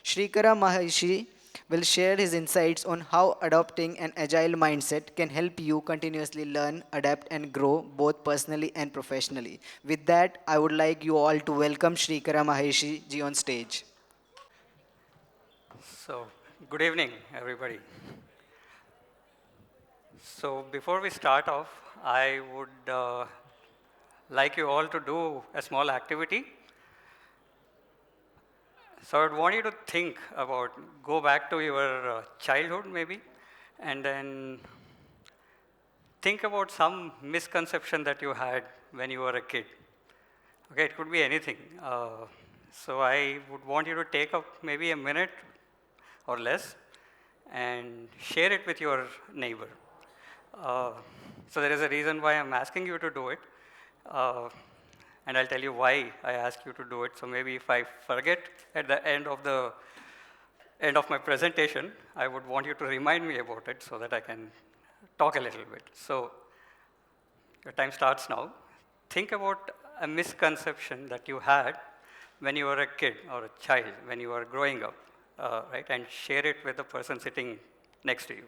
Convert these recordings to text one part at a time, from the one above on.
Srikara Mahishi will share his insights on how adopting an agile mindset can help you continuously learn, adapt, and grow both personally and professionally. With that, I would like you all to welcome Srikara Mahishi ji on stage. So, good evening, everybody. So, before we start off, I would like you all to do a small activity. So, I would want you to think about, go back to your childhood maybe, and then think about some misconception that you had when you were a kid. Okay, it could be anything. So, I would want you to take up maybe a minute or less and share it with your neighbor. Uh, so there is a reason why I'm asking you to do it, uh, and I'll tell you why I ask you to do it. So maybe if I forget at the end of my presentation, I would want you to remind me about it so that I can talk a little bit. So your time starts now. Think about a misconception that you had when you were a kid or a child, when you were growing up, right? And share it with the person sitting next to you.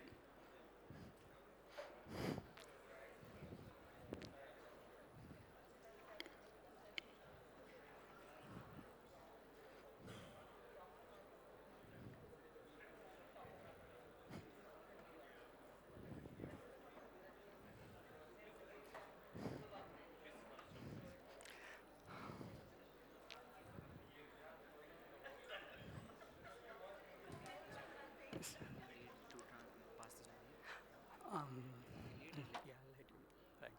Um, yeah, I'll let you. Thank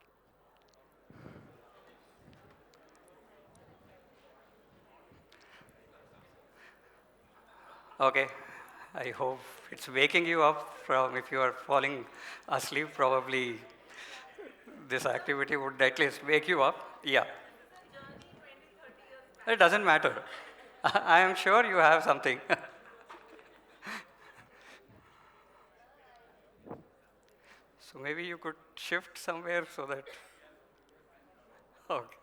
you. Okay, I hope it's waking you up from if you are falling asleep. Probably this activity would at least wake you up. Yeah, it doesn't matter. I am sure you have something. So maybe you could shift somewhere so that. Okay.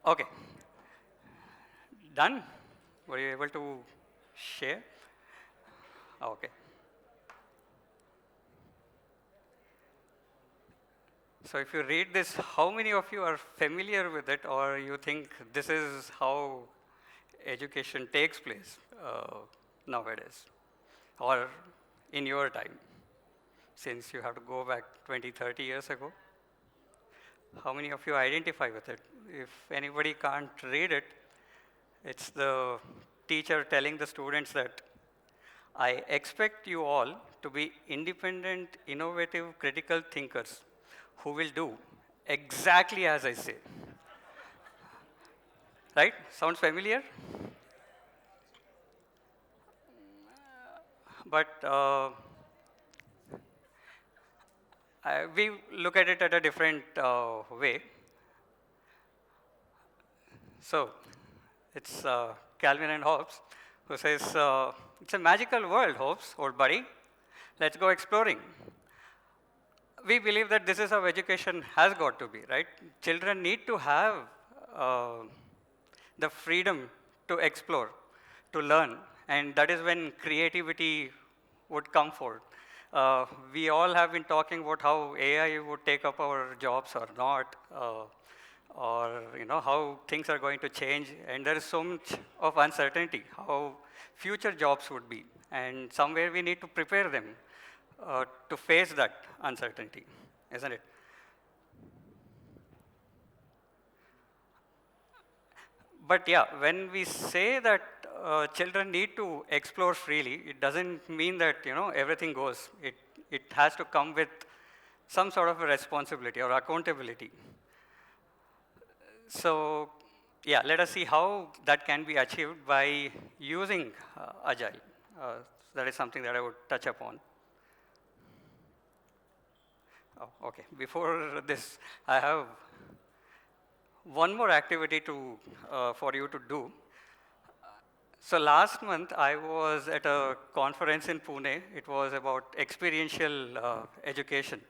Okay. Done. Were you able to share? Okay. So if you read this, how many of you are familiar with it, or you think this is how education takes place nowadays, or in your time, since you have to go back 20, 30 years ago? How many of you identify with it? If anybody can't read it, it's the teacher telling the students that I expect you all to be independent, innovative, critical thinkers who will do exactly as I say. Right? Sounds familiar? But we look at it at a different way. So it's Calvin and Hobbes who says, it's a magical world, Hobbes, old buddy. Let's go exploring. We believe that this is how education has got to be, right? Children need to have uh, the freedom to explore, to learn, and that is when creativity would come forth. We all have been talking about how AI would take up our jobs or not, or how things are going to change, and there is so much of uncertainty how future jobs would be, and somewhere we need to prepare them to face that uncertainty, isn't it? But yeah, when we say that children need to explore freely, it doesn't mean that everything goes. It has to come with some sort of a responsibility or accountability. So yeah, let us see how that can be achieved by using Agile. That is something that I would touch upon. Oh, okay. Before this, I have one more activity for you to do. So last month, I was at a conference in Pune. It was about experiential education.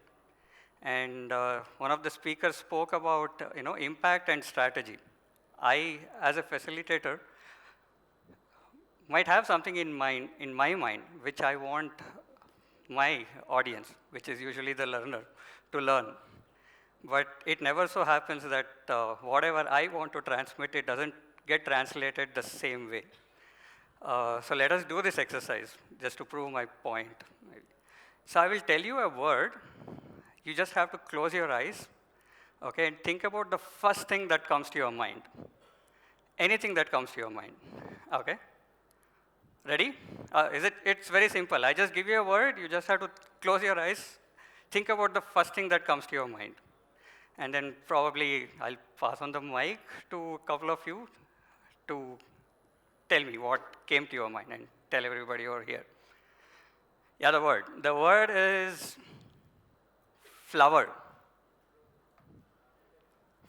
And one of the speakers spoke about impact and strategy. I, as a facilitator, might have something in mind, in my mind, which I want my audience, which is usually the learner, to learn. But it never so happens that whatever I want to transmit, it doesn't get translated the same way. So let us do this exercise just to prove my point. So I will tell you a word. You just have to close your eyes, okay, and think about the first thing that comes to your mind. Anything that comes to your mind, okay? Ready? It's very simple. I just give you a word. You just have to close your eyes. Think about the first thing that comes to your mind. And then probably I'll pass on the mic to a couple of you to tell me what came to your mind and tell everybody over here. Yeah, the word. The word is flower.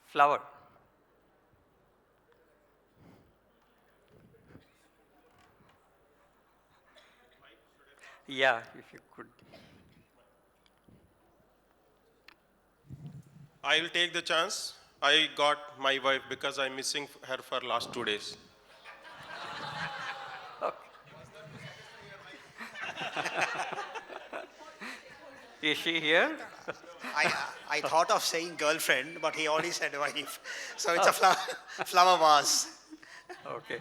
Flower. Yeah, if you could. I will take the chance. I got my wife because I'm missing her for last 2 days. Is she here? I thought of saying girlfriend, but he already said wife. So it's a flower vase. Okay,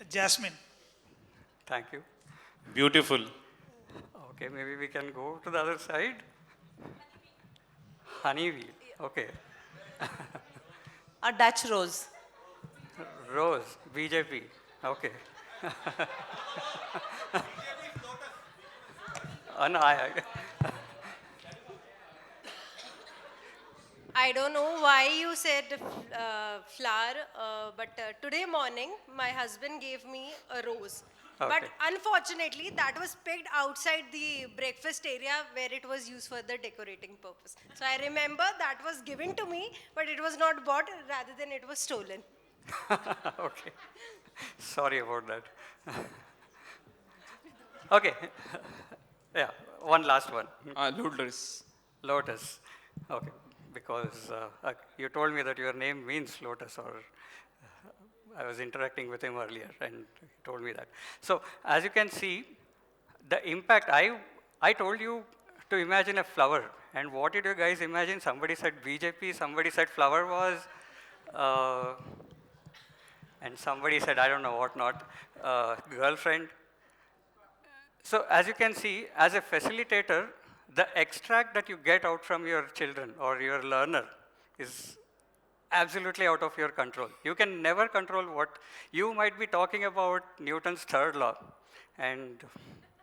Jasmine. thank you. Beautiful. Okay, maybe we can go to the other side. Honeybee. Okay. A Dutch rose. Rose, BJP. Okay. No, I don't know why you said flower, but today morning my husband gave me a rose. But Okay. unfortunately, that was picked outside the breakfast area where it was used for the decorating purpose. So I remember that was given to me, but it was not bought, rather than it was stolen. okay. Sorry about that. Okay. Yeah, one last one. Lotus. Lotus. Okay, because you told me that your name means lotus, or I was interacting with him earlier, and he told me that. So as you can see, the impact, I told you to imagine a flower, and what did you guys imagine? Somebody said BJP, somebody said flower was, uh, and somebody said, I don't know what not, girlfriend. So as you can see, as a facilitator, the extract that you get out from your children or your learner is absolutely out of your control. You can never control what you might be talking about Newton's third law, and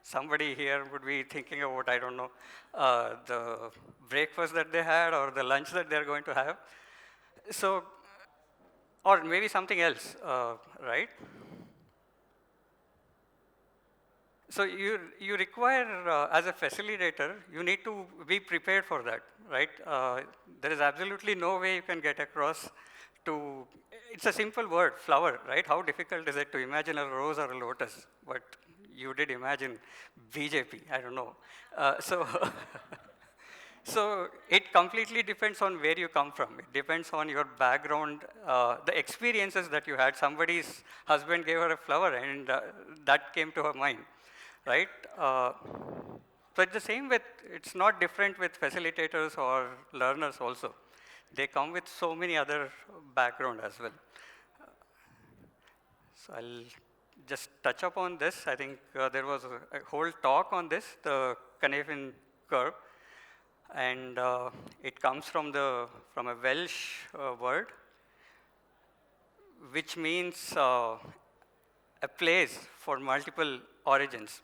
somebody here would be thinking about, I don't know, the breakfast that they had or the lunch that they're going to have. So, or maybe something else, right? So you require, as a facilitator, you need to be prepared for that, right? There is absolutely no way you can get across to, it's a simple word, flower, right? How difficult is it to imagine a rose or a lotus? But you did imagine BJP, I don't know. So, so it completely depends on where you come from. It depends on your background, the experiences that you had. Somebody's husband gave her a flower, and that came to her mind, right? So it's the same with, it's not different with facilitators or learners also. They come with so many other background as well. So I'll just touch upon this. I think there was a whole talk on this, the Canadian curve, and it comes from a Welsh word, which means a place for multiple origins.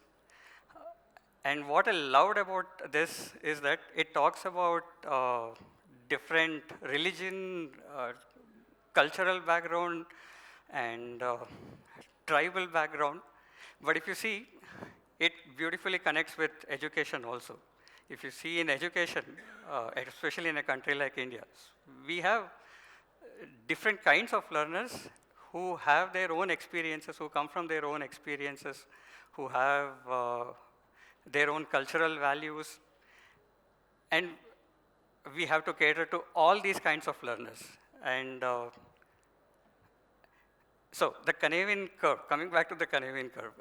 And what I loved about this is that it talks about different religion, cultural background, and tribal background. But if you see, it beautifully connects with education also. If you see in education, especially in a country like India, we have different kinds of learners who have their own experiences, who come from their own experiences, who have their own cultural values. And we have to cater to all these kinds of learners. And So the Canadian curve, coming back to the Canadian curve,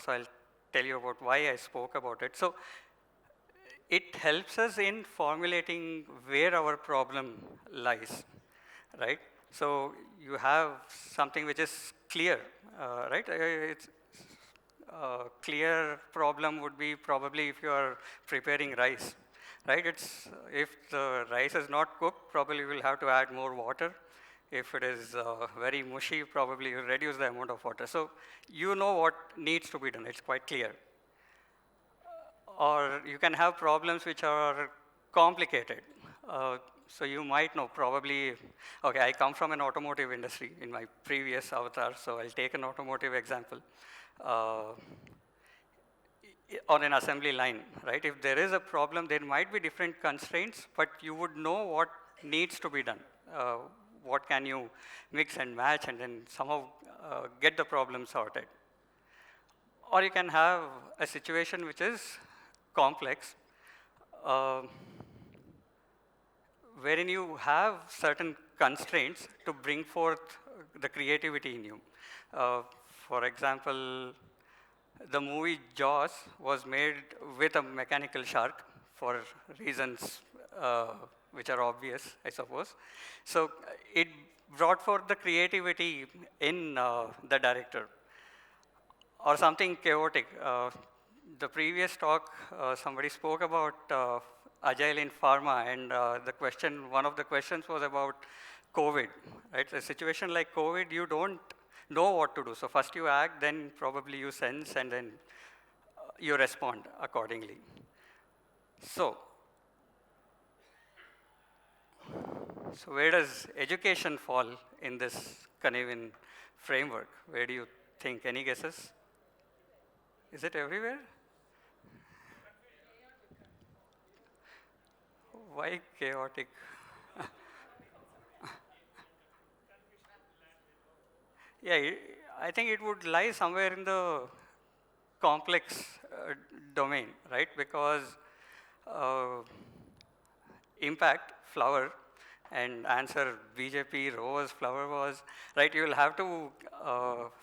so I'll tell you about why I spoke about it. So it helps us in formulating where our problem lies, right? So you have something which is clear, right? It's clear problem would be probably if you are preparing rice, right? It's if the rice is not cooked, probably you will have to add more water. If it is very mushy, probably you reduce the amount of water. So you know what needs to be done. It's quite clear. Or you can have problems which are complicated. So you might know probably, okay, I come from an automotive industry in my previous avatar, so I'll take an automotive example. Uh, on an assembly line, right? If there is a problem, there might be different constraints, but you would know what needs to be done. What can you mix and match and then somehow get the problem sorted. Or you can have a situation which is complex, uh, wherein you have certain constraints to bring forth the creativity in you. For example, the movie Jaws was made with a mechanical shark for reasons which are obvious, I suppose. So it brought forth the creativity in the director or something chaotic. The previous talk, somebody spoke about agile in pharma, and one of the questions was about COVID, right? A situation like COVID, you don't know what to do. So first you act, then probably you sense, and then you respond accordingly. So where does education fall in this Canadian framework? Where do you think? Any guesses? Is it everywhere? Why chaotic? Yeah, I think it would lie somewhere in the complex domain, right? Because uh, impact, flower, and answer BJP, rose, flower was, right? You will have to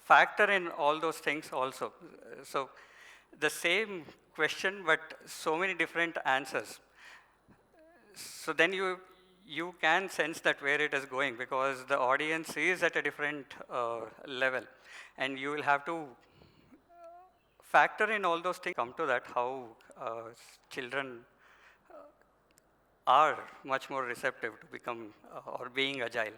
factor in all those things also. So the same question, but so many different answers. So then you can sense that where it is going because the audience is at a different level, and you will have to factor in all those things. Come to that how children are much more receptive to become or being agile.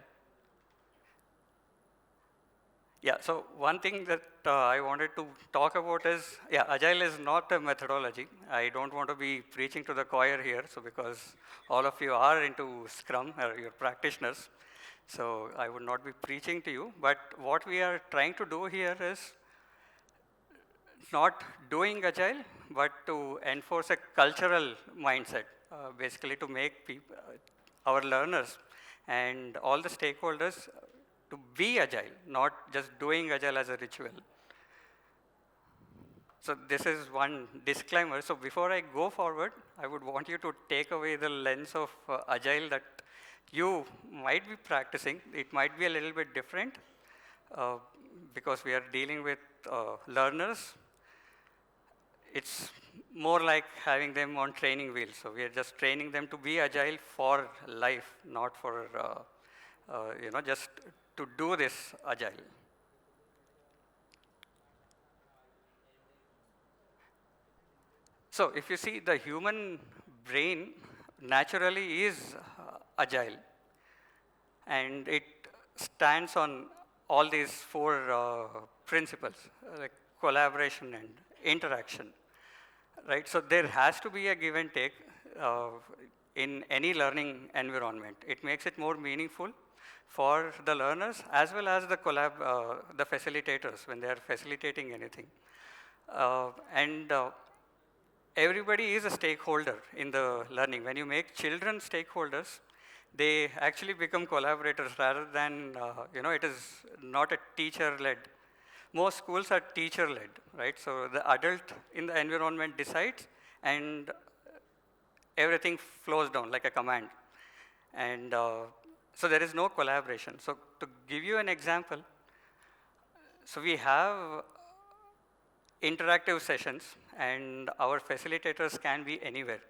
Yeah, so one thing that I wanted to talk about is, yeah, agile is not a methodology. I don't want to be preaching to the choir here, so because all of you are into Scrum, or you're practitioners, so I would not be preaching to you. But what we are trying to do here is not doing agile, but to enforce a cultural mindset, basically to make people, our learners and all the stakeholders to be agile, not just doing agile as a ritual. So this is one disclaimer. So before I go forward, I would want you to take away the lens of agile that you might be practicing. It might be a little bit different because we are dealing with learners. It's more like having them on training wheels. So we are just training them to be agile for life, not for just to do this agile. So if you see, the human brain naturally is agile, and it stands on all these four principles, like collaboration and interaction, right? So there has to be a give and take in any learning environment. It makes it more meaningful for the learners as well as the the facilitators when they are facilitating anything. And everybody is a stakeholder in the learning. When you make children stakeholders, they actually become collaborators rather than, it is not a teacher-led. Most schools are teacher-led, right? So the adult in the environment decides and everything flows down like a command. And so there is no collaboration. So to give you an example, So we have interactive sessions, and our facilitators can be anywhere.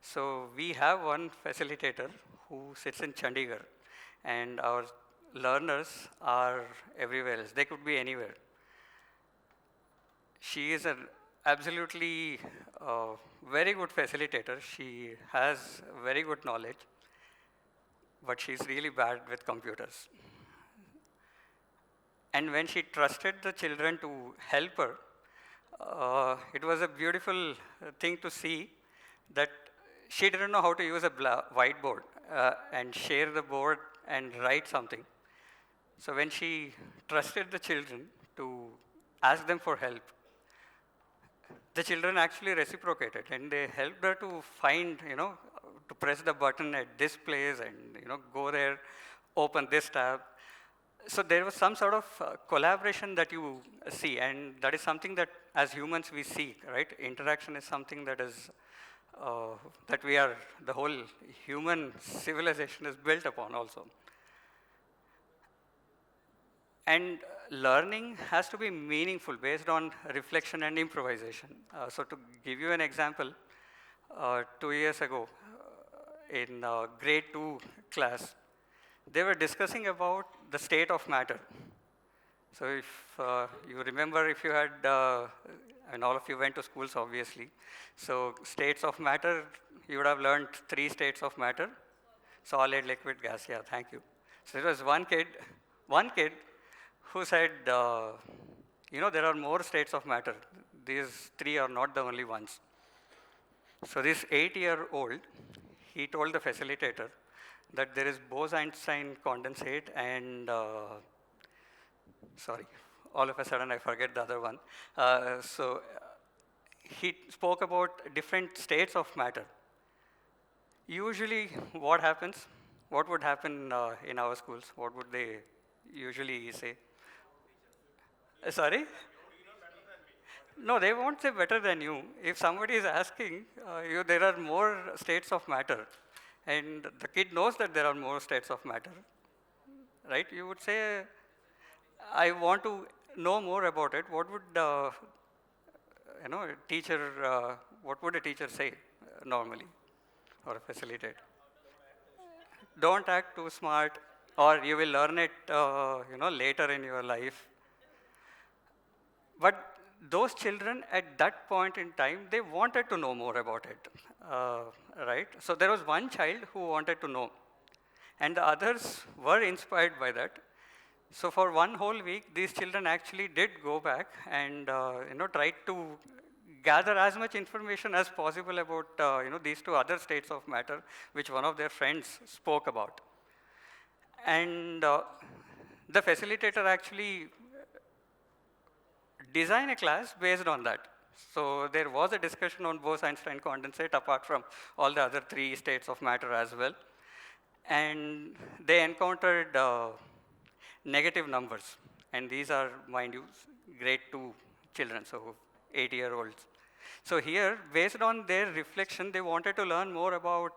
So we have one facilitator who sits in Chandigarh, and our learners are everywhere else. They could be anywhere. She is an absolutely very good facilitator. She has very good knowledge, but she's really bad with computers. And when she trusted the children to help her, it was a beautiful thing to see that she didn't know how to use a whiteboard and share the board and write something. So when she trusted the children to ask them for help, the children actually reciprocated and they helped her to find, to press the button at this place and, go there, open this tab. So there was some sort of collaboration that you see, and that is something that as humans we seek, right? Interaction is something that is, that we are, the whole human civilization is built upon also. And learning has to be meaningful based on reflection and improvisation. So to give you an example, 2 years ago in grade 2 class, they were discussing about the state of matter. So if you remember, if you had, and all of you went to schools obviously, so states of matter, you would have learned 3 states of matter: solid, liquid, gas. Yeah, thank you. So there was one kid who said, there are more states of matter. These 3 are not the only ones. So this 8-year-old, he told the facilitator that there is Bose-Einstein condensate and, sorry, all of a sudden I forget the other one. So he spoke about different states of matter. Usually what happens, what would happen in our schools? What would they usually say? Sorry? No, they won't say better than you. If somebody is asking you, there are more states of matter, and the kid knows that there are more states of matter, right? You would say, I want to know more about it. What would, what would a teacher say normally, or a facilitator? Don't act too smart, or you will learn it, later in your life. But those children at that point in time, they wanted to know more about it, right? So there was one child who wanted to know, and the others were inspired by that. So for one whole week, these children actually did go back and tried to gather as much information as possible about these 2 other states of matter, which one of their friends spoke about. And the facilitator actually design a class based on that. So there was a discussion on Bose-Einstein condensate apart from all the other 3 states of matter as well. And they encountered negative numbers. And these are, mind you, grade 2 children, so 8-year-olds. So here, based on their reflection, they wanted to learn more about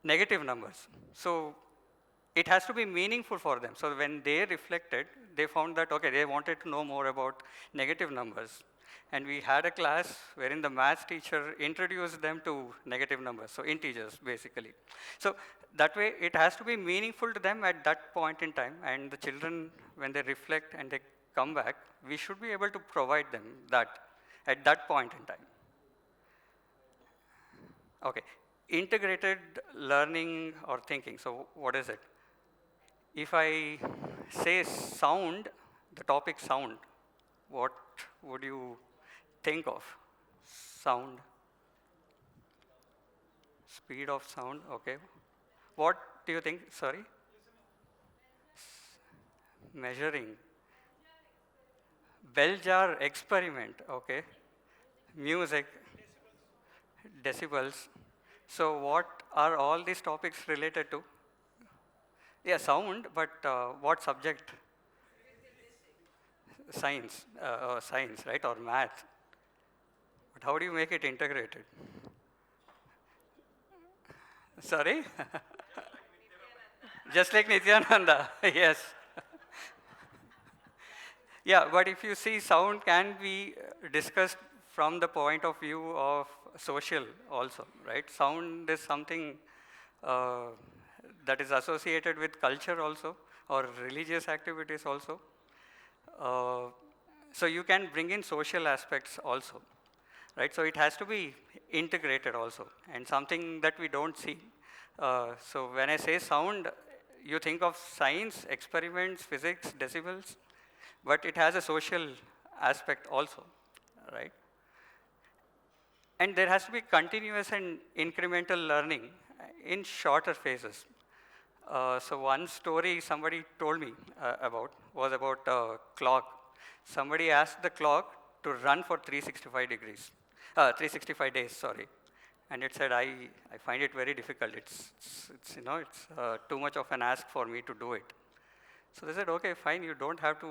negative numbers. So it has to be meaningful for them. So when they reflected, they found that, okay, they wanted to know more about negative numbers. And we had a class wherein the math teacher introduced them to negative numbers, so integers, basically. So that way, it has to be meaningful to them at that point in time. And the children, when they reflect and they come back, we should be able to provide them that at that point in time. Okay, integrated learning or thinking. So what is it? If I say sound, the topic sound, what would you think of? Sound. Speed of sound, okay. What do you think? Sorry? Measuring. Bell jar experiment, okay. Music. Decibels. So what are all these topics related to? Yeah, sound, but what subject? Science, science, right, or math. But how do you make it integrated? Sorry? Just like Nityananda, yes. Yeah, but if you see, sound can be discussed from the point of view of social also, right? Sound is something uh, that is associated with culture also, or religious activities also. Uh, so you can bring in social aspects also, right? So it has to be integrated also, and something that we don't see. So when I say sound, you think of science, experiments, physics, decibels, but it has a social aspect also, right? And there has to be continuous and incremental learning in shorter phases. So one story somebody told me about was about a clock. Somebody asked the clock to run for 365 days, sorry. And it said, I find it very difficult. It's too much of an ask for me to do it. So they said, okay, fine, you don't have to,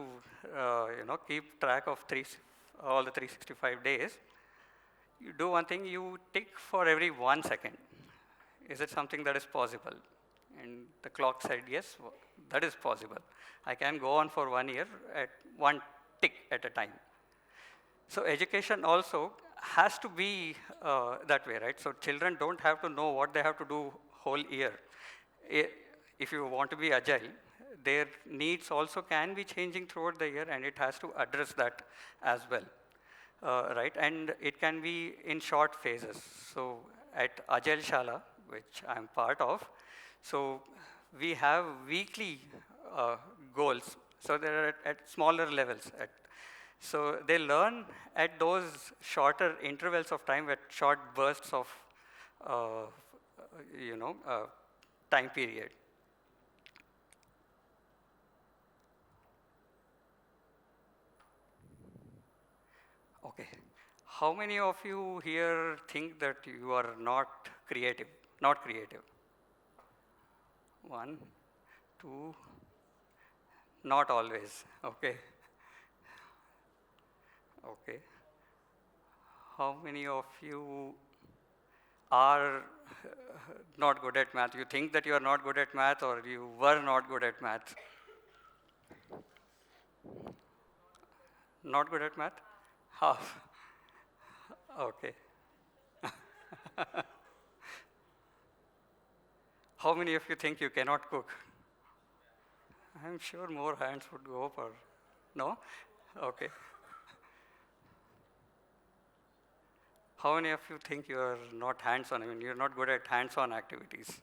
keep track of all the 365 days. You do one thing, you tick for every 1 second. Is it something that is possible? And the clock said, yes, that is possible. I can go on for 1 year at one tick at a time. So education also has to be that way, right? So children don't have to know what they have to do whole year. If you want to be agile, their needs also can be changing throughout the year, and it has to address that as well, right? And it can be in short phases. So at Agile Shala, which I'm part of, so we have weekly goals. So they're at smaller levels. So they learn at those shorter intervals of time, at short bursts of, uh, time period. Okay. How many of you here think that you are not creative? Not creative. 1, 2, not always. Okay. Okay. How many of you are not good at math? You think that you are not good at math, or you were not good at math? Not good at math? Half. Okay. How many of you think you cannot cook? I'm sure more hands would go up, or no? Okay. How many of you think you are not hands-on? I mean, you're not good at hands-on activities.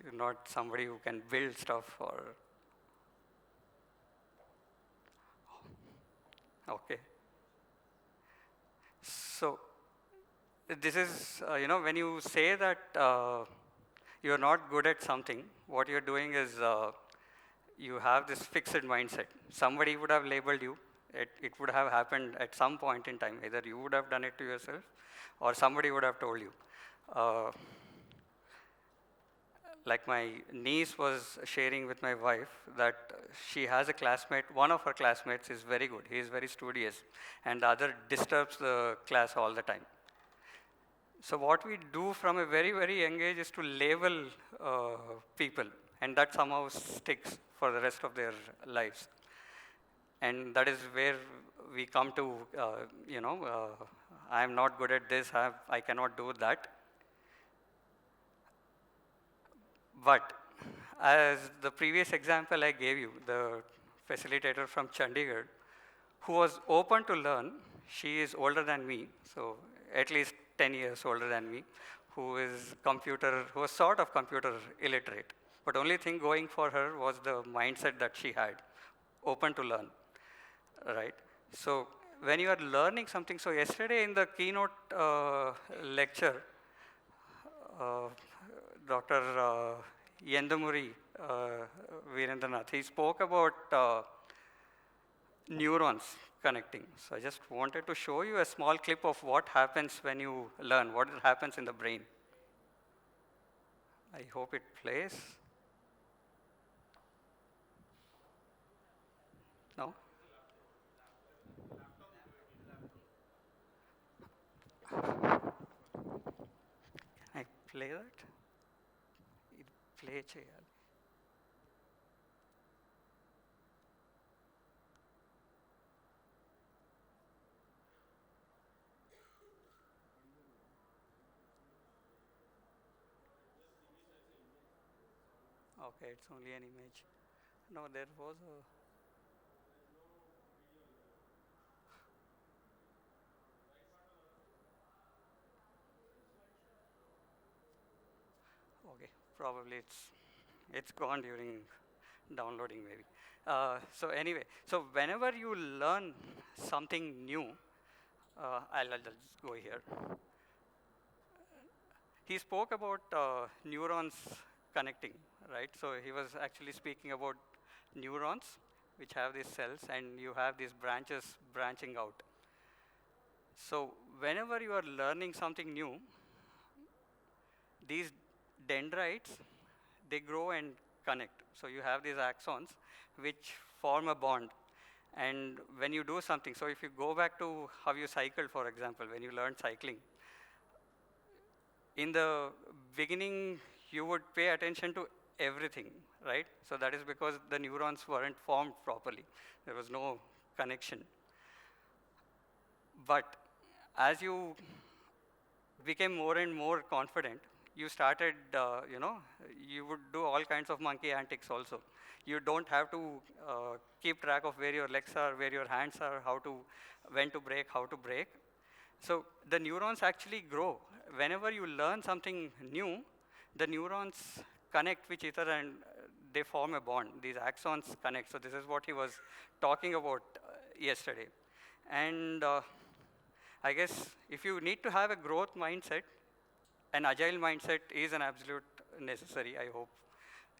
You're not somebody who can build stuff, or, okay. So this is, when you say that you're not good at something, what you're doing is you have this fixed mindset. Somebody would have labeled you. It would have happened at some point in time. Either you would have done it to yourself, or somebody would have told you. Uh, like my niece was sharing with my wife that she has a classmate, one of her classmates is very good, he is very studious, and the other disturbs the class all the time. So what we do from a very, very young age is to label people, and that somehow sticks for the rest of their lives. And that is where we come to, I'm not good at this, I cannot do that. But as the previous example I gave you, the facilitator from Chandigarh, who was open to learn, she is older than me, so at least 10 years older than me, who was sort of computer illiterate. But only thing going for her was the mindset that she had, open to learn, right? So when you are learning something, so yesterday in the keynote lecture, uh, Dr. Yendamuri Virendranath, he spoke about neurons connecting. So I just wanted to show you a small clip of what happens when you learn, what happens in the brain. I hope it plays. No? Can I play that? Play చేయాలి. Okay, it's only an image. No, there was a. Okay, probably it's gone during downloading maybe. So anyway, so whenever you learn something new, I'll just go here. He spoke about neurons connecting, right? So he was actually speaking about neurons, which have these cells, and you have these branches branching out. So whenever you are learning something new, these dendrites, they grow and connect. So you have these axons which form a bond. And when you do something, so if you go back to how you cycled, for example, when you learned cycling, in the beginning, you would pay attention to everything, right? So that is because the neurons weren't formed properly. There was no connection. But as you became more and more confident, you started, you would do all kinds of monkey antics also. You don't have to keep track of where your legs are, where your hands are, when to brake, how to brake. So the neurons actually grow. Whenever you learn something new, the neurons connect with each other and they form a bond. These axons connect. So this is what he was talking about yesterday. And I guess if you need to have a growth mindset, an agile mindset is an absolute necessary. I hope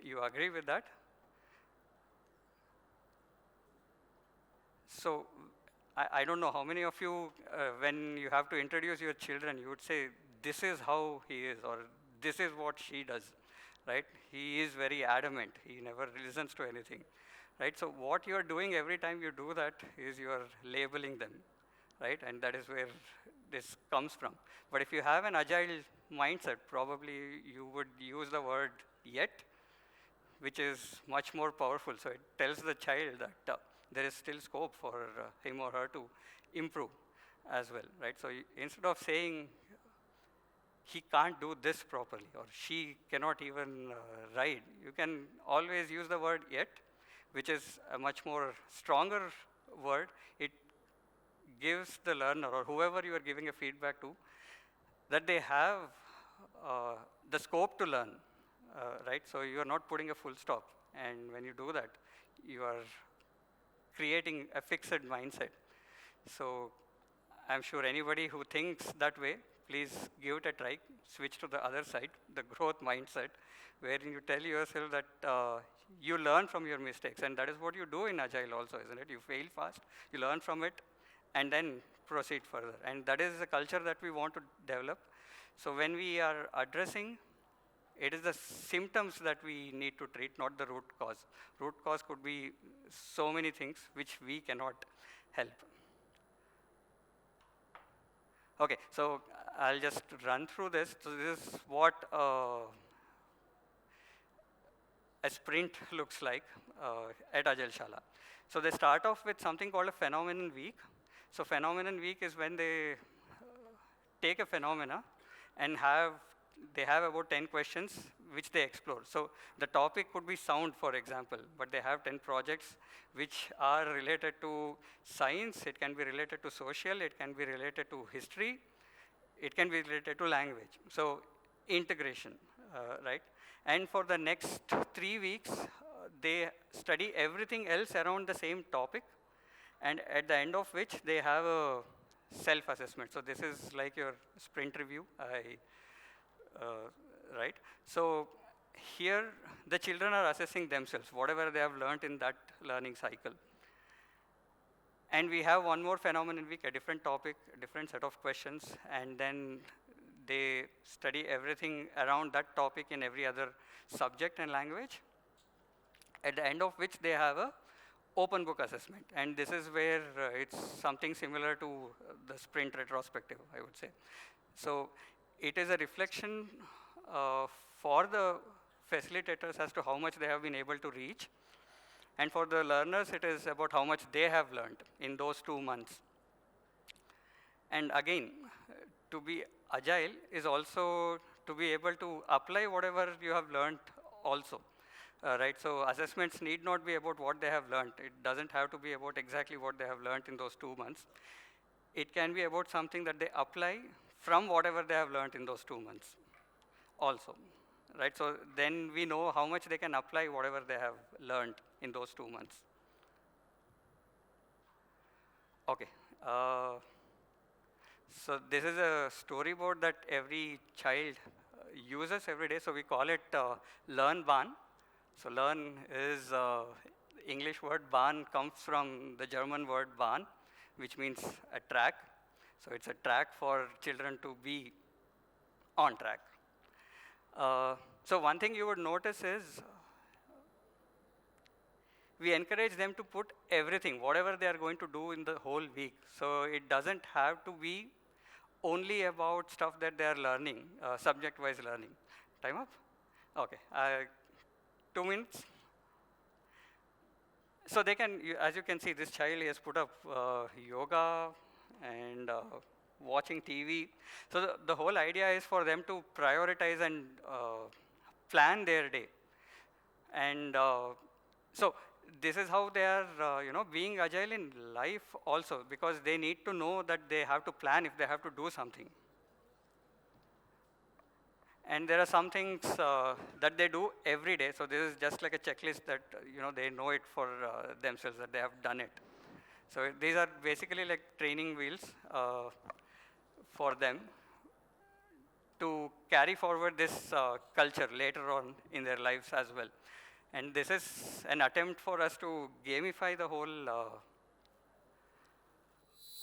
you agree with that. So I don't know how many of you, when you have to introduce your children, you would say, this is how he is, or this is what she does, right? He is very adamant. He never listens to anything, right? So what you're doing every time you do that is you're labeling them, right? And that is where this comes from. But if you have an agile mindset, probably you would use the word yet, which is much more powerful. So it tells the child that there is still scope for him or her to improve as well, right? So instead of saying he can't do this properly or she cannot even ride, you can always use the word yet, which is a much more stronger word. It gives the learner or whoever you are giving a feedback to that they have the scope to learn, right? So you are not putting a full stop. And when you do that, you are creating a fixed mindset. So I'm sure anybody who thinks that way, please give it a try. Switch to the other side, the growth mindset, wherein you tell yourself that you learn from your mistakes. And that is what you do in Agile also, isn't it? You fail fast, you learn from it, and then proceed further. And that is the culture that we want to develop. So when we are addressing, it is the symptoms that we need to treat, not the root cause. Root cause could be so many things which we cannot help. Okay, so I'll just run through this. So this is what a sprint looks like at Agile Shala. So they start off with something called a phenomenon week. So phenomenon week is when they take a phenomena and they have about 10 questions which they explore. So the topic could be sound, for example, but they have 10 projects which are related to science, it can be related to social, it can be related to history, it can be related to language. So integration, right? And for the next 3 weeks, they study everything else around the same topic, and at the end of which they have a self-assessment. So this is like your sprint review, right? So here the children are assessing themselves, whatever they have learned in that learning cycle. And we have one more phenomenon week, a different topic, a different set of questions, and then they study everything around that topic in every other subject and language, at the end of which they have a open book assessment. And this is where it's something similar to the sprint retrospective, I would say. So it is a reflection for the facilitators as to how much they have been able to reach. And for the learners, it is about how much they have learned in those 2 months. And again, to be agile is also to be able to apply whatever you have learned also, right? So assessments need not be about what they have learned. It doesn't have to be about exactly what they have learned in those 2 months. It can be about something that they apply from whatever they have learned in those 2 months also, right? So then we know how much they can apply whatever they have learned in those 2 months. Okay. So this is a storyboard that every child uses every day. So we call it learn ban. So learn is English word. Ban comes from the German word Bahn, which means a track. So it's a track for children to be on track. So one thing you would notice is we encourage them to put everything, whatever they are going to do in the whole week. So it doesn't have to be only about stuff that they are learning, subject-wise learning. Time up? Okay. 2 minutes. So they can, as you can see, this child has put up yoga and watching TV. So the whole idea is for them to prioritize and plan their day. And so this is how they are, being agile in life also, because they need to know that they have to plan if they have to do something. And there are some things that they do every day. So this is just like a checklist that they know it for themselves, that they have done it. So these are basically like training wheels for them to carry forward this culture later on in their lives as well. And this is an attempt for us to gamify the whole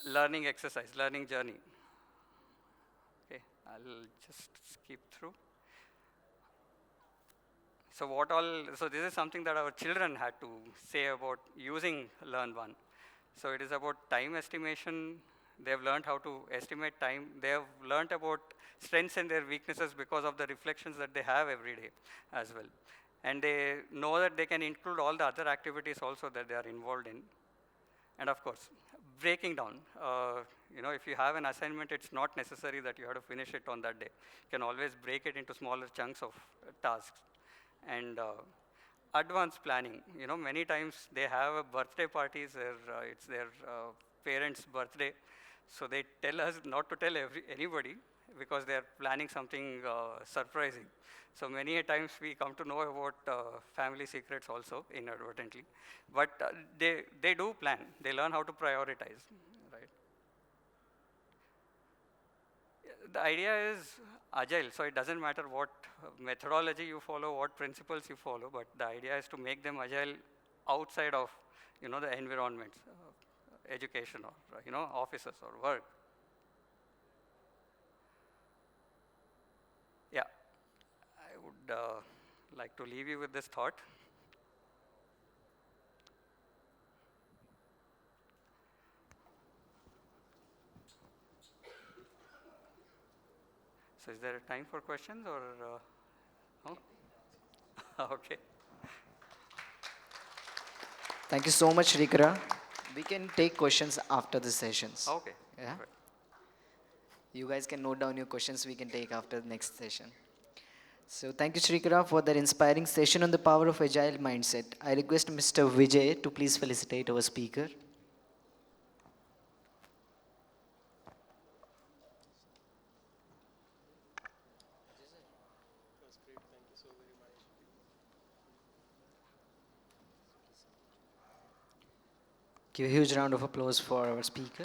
learning exercise, learning journey. Okay, I'll just skip through. So so this is something that our children had to say about using Learn One. So it is about time estimation. They have learned how to estimate time. They have learned about strengths and their weaknesses because of the reflections that they have every day as well. And they know that they can include all the other activities also that they are involved in. And of course, breaking down. If you have an assignment, it's not necessary that you have to finish it on that day. You can always break it into smaller chunks of tasks. And advanced planning. Many times they have birthday parties where it's their parents' birthday. So they tell us not to tell anybody because they are planning something surprising. So many a times we come to know about family secrets also inadvertently. But they do plan. They learn how to prioritize, right? The idea is agile, so it doesn't matter what methodology you follow, what principles you follow, but the idea is to make them agile outside of the environments, education or offices or work. Yeah, I would like to leave you with this thought. So is there a time for questions or no? Okay. Thank you so much, Srikara. We can take questions after the sessions. Okay. Yeah? Good. You guys can note down your questions we can take after the next session. So thank you, Srikara, for that inspiring session on the power of Agile Mindset. I request Mr. Vijay to please felicitate our speaker. Give a huge round of applause for our speaker.